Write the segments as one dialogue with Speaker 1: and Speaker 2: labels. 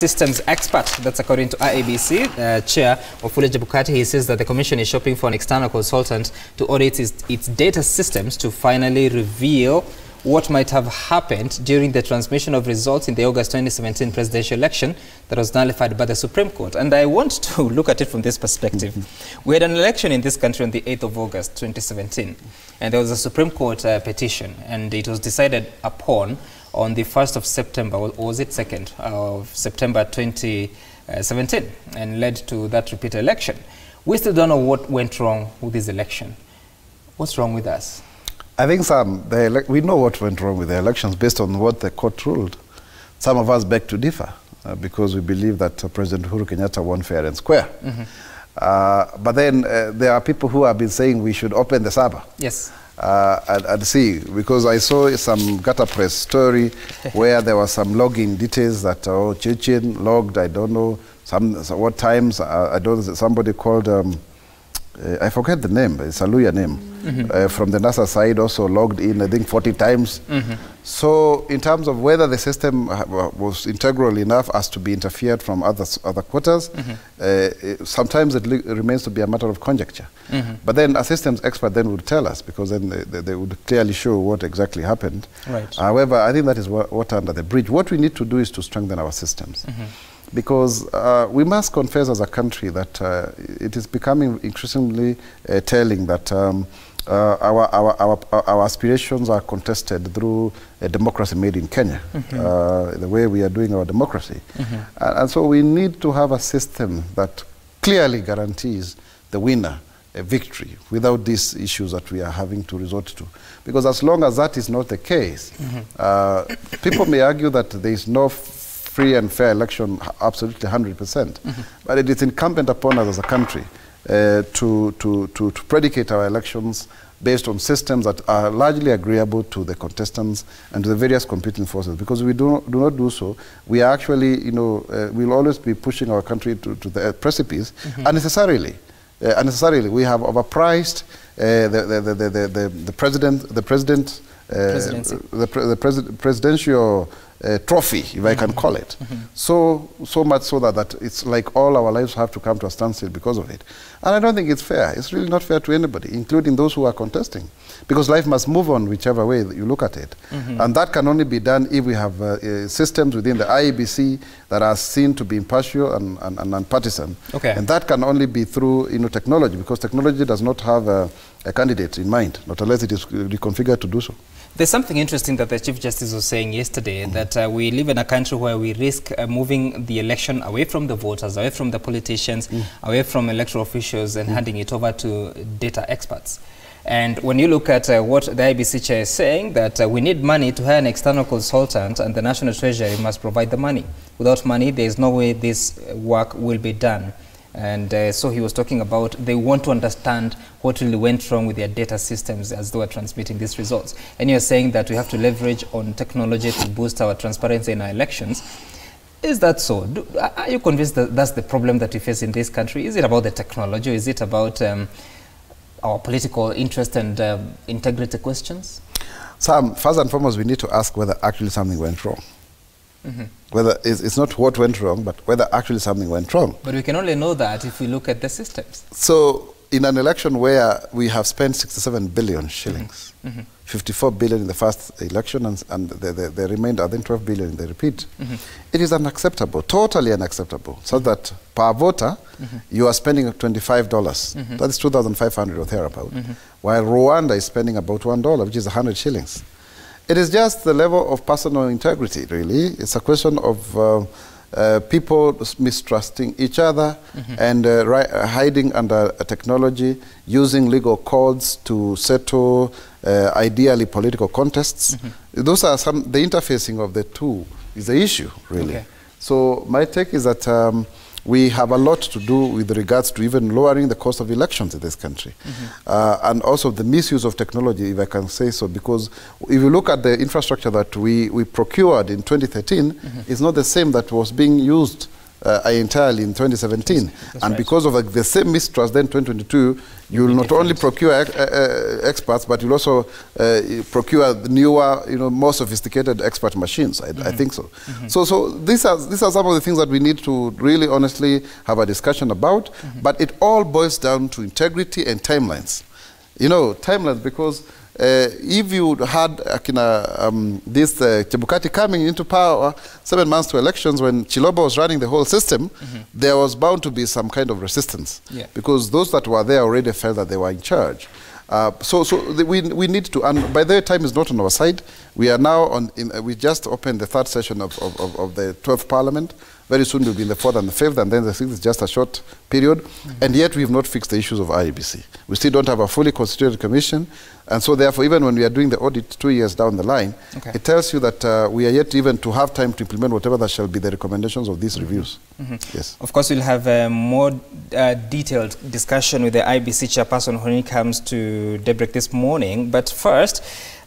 Speaker 1: Systems expert, that's according to IEBC Chair Mwaura Bukati. He says that the Commission is shopping for an external consultant to audit its data systems to finally reveal what might have happened during the transmission of results in the August 2017 presidential election that was nullified by the Supreme Court. And I want to look at it from this perspective. We had an election in this country on the 8th of August 2017, and there was a Supreme Court petition, and it was decided upon on the 1st of September, or was it 2nd of September 2017, and led to that repeat election. We still don't know what went wrong with this election. What's wrong with us?
Speaker 2: I think we know what went wrong with the elections based on what the court ruled. Some of us beg to differ because we believe that President Kenyatta won fair and square. But then there are people who have been saying we should open the server.
Speaker 1: Yes.
Speaker 2: And see, because I saw some gutter press story where there were some login details that Chechen logged, I don't know, what times, I don't know, somebody called, I forget the name, it's a Luya name, from the NASA side also logged in, I think 40 times. So in terms of whether the system was integral enough as to be interfered from other quarters, sometimes it remains to be a matter of conjecture. But then a systems expert then would tell us, because then they would clearly show what exactly happened. Right. However, I think that is water under the bridge. What we need to do is to strengthen our systems. Because we must confess as a country that it is becoming increasingly telling that our aspirations are contested through a democracy made in Kenya, the way we are doing our democracy. And so we need to have a system that clearly guarantees the winner a victory without these issues that we are having to resort to. Because as long as that is not the case, people may argue that there is no free and fair election, absolutely 100%. But it is incumbent upon us as a country to predicate our elections based on systems that are largely agreeable to the contestants and to the various competing forces. Because we do not do so, we are actually, we'll always be pushing our country to the precipice unnecessarily. We have overpriced the presidential trophy, if I can call it. So much so that it's like all our lives have to come to a standstill because of it. And I don't think it's fair. It's really not fair to anybody, including those who are contesting. Because life must move on whichever way that you look at it. And that can only be done if we have systems within the IEBC that are seen to be impartial and nonpartisan. And that can only be through technology, because technology does not have a candidate in mind, not unless it is reconfigured to do so.
Speaker 1: There's something interesting that the Chief Justice was saying yesterday, that we live in a country where we risk moving the election away from the voters, away from the politicians, away from electoral officials, and handing it over to data experts. And when you look at what the IEBC chair is saying, that we need money to hire an external consultant, and the National Treasury must provide the money. Without money, there is no way this work will be done. And so he was talking about they want to understand what really went wrong with their data systems as they were transmitting these results. And you're saying that we have to leverage on technology to boost our transparency in our elections. Is that so? Are you convinced that that's the problem that we face in this country? Is it about the technology, or is it about our political interest and integrity questions?
Speaker 2: Sam, first and foremost, we need to ask whether actually something went wrong. Whether it's not what went wrong, but whether actually something went wrong.
Speaker 1: But we can only know that if we look at the systems. So
Speaker 2: in an election where we have spent 67 billion shillings, 54 billion in the first election, and the remainder, I think 12 billion in the repeat, it is unacceptable, totally unacceptable, so that per voter, you are spending $25. That is 2,500 or thereabout, while Rwanda is spending about $1, which is 100 shillings. It is just the level of personal integrity, really. It's a question of people mistrusting each other and hiding under technology, using legal codes to settle ideally political contests. Those are the interfacing of the two is the issue, really. So my take is that we have a lot to do with regards to even lowering the cost of elections in this country. And also the misuse of technology, if I can say so, because if you look at the infrastructure that we procured in 2013, it's not the same that was being used entirely in 2017.
Speaker 1: That's
Speaker 2: and
Speaker 1: right.
Speaker 2: because of the same mistrust, then 2022, you will not only procure experts, but you'll also procure the newer, more sophisticated expert machines. I think so. So these are some of the things that we need to really honestly have a discussion about. But it all boils down to integrity and timelines. Timelines, because if you had this Chebukati coming into power 7 months to elections when Chiloba was running the whole system, there was bound to be some kind of resistance.
Speaker 1: Yeah.
Speaker 2: Because those that were there already felt that they were in charge. We need to, and by the time is not on our side. We are now we just opened the 3rd session of the 12th Parliament. Very soon we'll be in the 4th and the 5th, and then the 6th is just a short period. And yet we have not fixed the issues of IEBC. We still don't have a fully constituted commission. And so therefore, even when we are doing the audit 2 years down the line, it tells you that we are yet even to have time to implement whatever that shall be the recommendations of these reviews. Yes.
Speaker 1: Of course, we'll have a more detailed discussion with the IEBC chairperson when it comes to daybreak this morning. But first,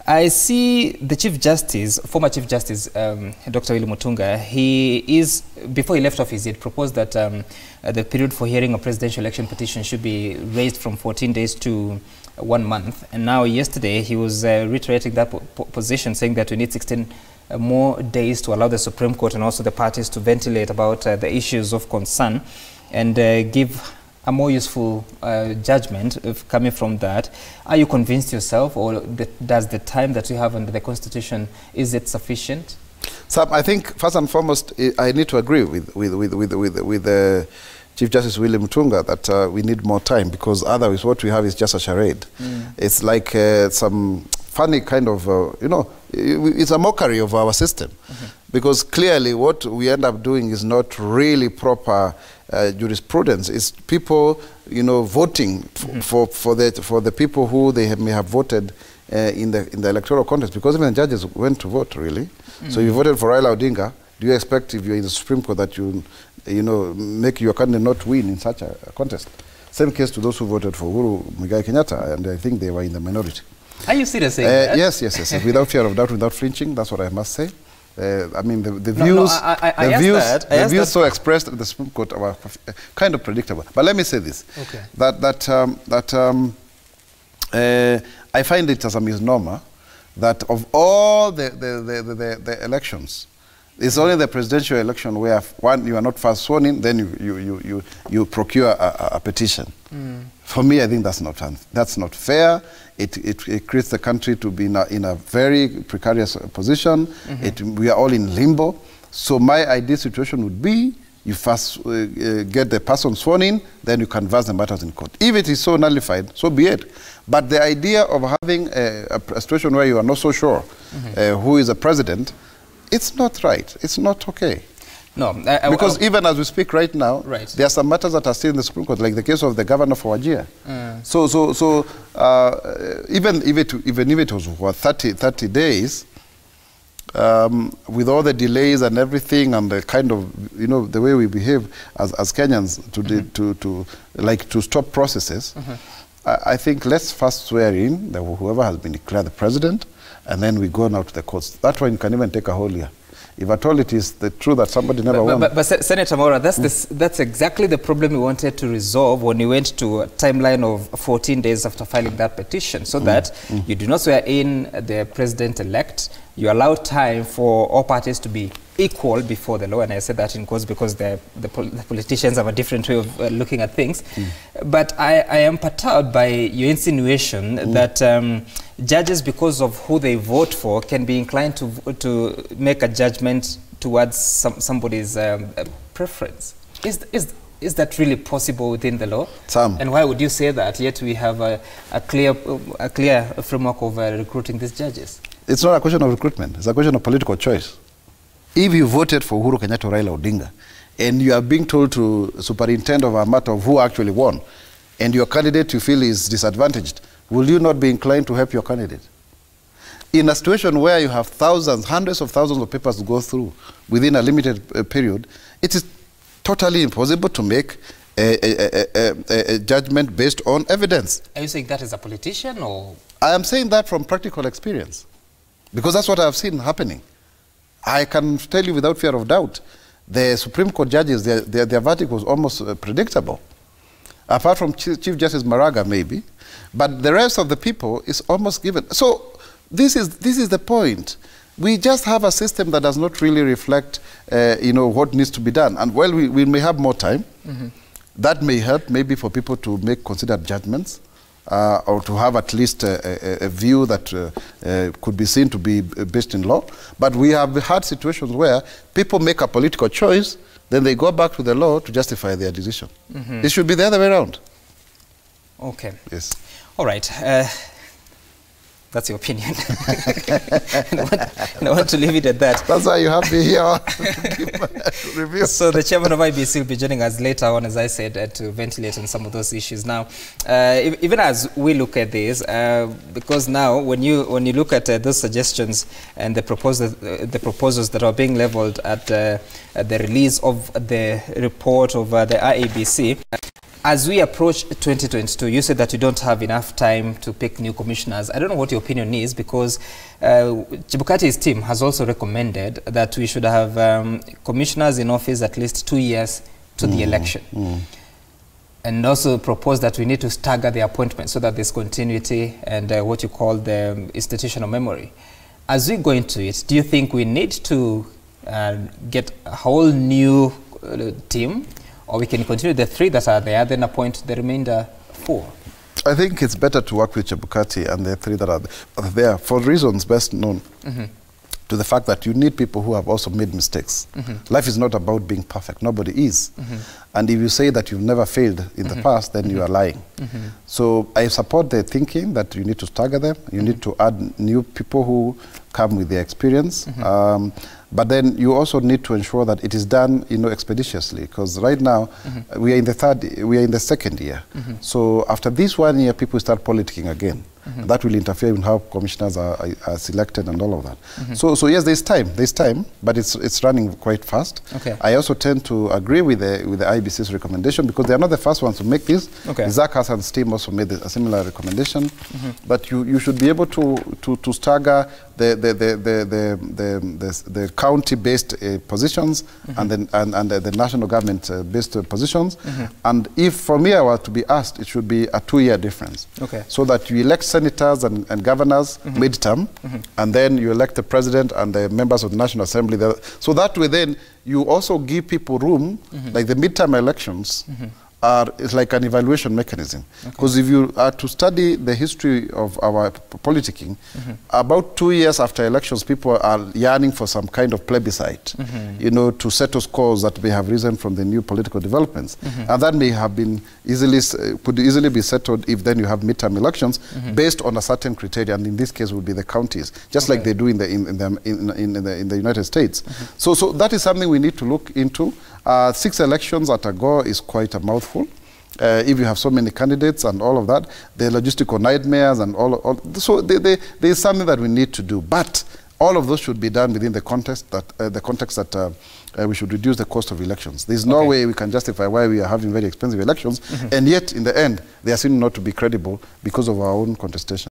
Speaker 1: I see the Chief Justice, former Chief Justice, Dr. Willy Mutunga, before he left office, he had proposed that the period for hearing a presidential election petition should be raised from 14 days to 1 month. And now yesterday, he was reiterating that position, saying that we need 16 more days to allow the Supreme Court and also the parties to ventilate about the issues of concern and give a more useful judgment coming from that. Are you convinced yourself, or does the time that you have under the Constitution, is it sufficient?
Speaker 2: Sam, I think first and foremost, I need to agree with Chief Justice Willy Mutunga that we need more time, because otherwise what we have is just a charade. It's like some funny kind of, it's a mockery of our system. Because clearly what we end up doing is not really proper jurisprudence. It's people, voting for the people who they may have voted in the electoral contest, because even judges went to vote, really. So you voted for Raila Odinga. Do you expect, if you're in the Supreme Court, that you make your candidate not win in such a contest? Same case to those who voted for Uhuru Muigai Kenyatta, and I think they were in the minority.
Speaker 1: Are you serious saying that?
Speaker 2: Yes. Without fear of doubt, without flinching, that's what I must say. I mean, the views so expressed at the Supreme Court are kind of predictable. But let me say this: I find it as a misnomer that of all the elections, it's only the presidential election where you are not first sworn in, then you procure a petition. For me, I think that's not fair. It creates the country to be in a very precarious position. We are all in limbo. So my ideal situation would be you first get the person sworn in, then you canvass the matters in court. If it is so nullified, so be it. But the idea of having a situation where you are not so sure who is a president, it's not right. It's not okay.
Speaker 1: No,
Speaker 2: because even as we speak right now, there are some matters that are still in the Supreme Court, like the case of the governor for Wajir. Even if it was for 30 days, with all the delays and everything, and the kind of the way we behave as Kenyans to stop processes, I think let's first swear in whoever has been declared the president, and then we go now to the courts. That one can even take a whole year. If at all it is the truth that somebody never won.
Speaker 1: But Senator Mwaura, that's exactly the problem we wanted to resolve when we went to a timeline of 14 days after filing that petition, so that you do not swear in the president-elect. You allow time for all parties to be equal before the law, and I said that in quotes because the politicians have a different way of looking at things. But I am perturbed by your insinuation that judges, because of who they vote for, can be inclined to make a judgment towards somebody's preference. Is that really possible within the law? And why would you say that, yet we have a clear framework of recruiting these judges?
Speaker 2: It's not a question of recruitment. It's a question of political choice. If you voted for Uhuru Kenyatta or Raila Odinga, and you are being told to superintend of a matter of who actually won, and your candidate you feel is disadvantaged, will you not be inclined to help your candidate? In a situation where you have thousands, hundreds of thousands of papers to go through within a limited period, it is totally impossible to make a judgment based on evidence.
Speaker 1: Are you saying that as a politician, or?
Speaker 2: I am saying that from practical experience, because that's what I have seen happening. I can tell you without fear of doubt The Supreme Court judges, their verdict was almost predictable. Apart from Chief Justice Maraga, maybe. But the rest of the people is almost given. So this is the point. We just have a system that does not really reflect, what needs to be done. And while we may have more time, that may help maybe for people to make considered judgments or to have at least a view that could be seen to be based in law. But we have had situations where people make a political choice, then they go back to the law to justify their decision. It should be the other way around.
Speaker 1: Okay.
Speaker 2: Yes.
Speaker 1: All right. That's your opinion. And I want to leave it at that.
Speaker 2: That's why you have me here to give my review.
Speaker 1: So the chairman of IEBC will be joining us later on, as I said, to ventilate on some of those issues. Now, even as we look at this, because now when you look at those suggestions and the proposals that are being leveled at the release of the report of the IEBC, as we approach 2022, you said that you don't have enough time to pick new commissioners. I don't know what your opinion is, because Chebukati's team has also recommended that we should have commissioners in office at least 2 years to the election. And also proposed that we need to stagger the appointment so that there's continuity and what you call the institutional memory. As we go into it, do you think we need to get a whole new team, or we can continue the 3 that are there, then appoint the remainder 4?
Speaker 2: I think it's better to work with Chebukati and the 3 that are there for reasons best known to the fact that you need people who have also made mistakes. Life is not about being perfect. Nobody is. And if you say that you've never failed in the past, then you are lying. So I support the thinking that you need to stagger them. You need to add new people who come with their experience. But then you also need to ensure that it is done, expeditiously, because right now we are in the second year. So after this 1 year, people start politicking again. That will interfere in how commissioners are selected and all of that. So yes, there's time, but it's running quite fast. I also tend to agree with the IEBC's recommendation, because they are not the first ones to make this. Zach Hassan's team also made a similar recommendation. But you should be able to stagger the county-based positions and the national government-based positions. And if for me I were to be asked, it should be a 2-year difference. So that you elect senators and governors mid-term, and then you elect the president and the members of the National Assembly. So that way then you also give people room, like the mid-term elections is like an evaluation mechanism. Because if you are to study the history of our politicking, about 2 years after elections, people are yearning for some kind of plebiscite, to settle scores that may have risen from the new political developments. And that may have been could easily be settled if then you have midterm elections based on a certain criteria, and in this case would be the counties, just like they do in the United States. So that is something we need to look into. 6 elections at a go is quite a mouthful. If you have so many candidates and all of that, the logistical nightmares and so there is something that we need to do. But all of those should be done within the context that we should reduce the cost of elections. There's no way we can justify why we are having very expensive elections, and yet in the end they are seen not to be credible because of our own contestation.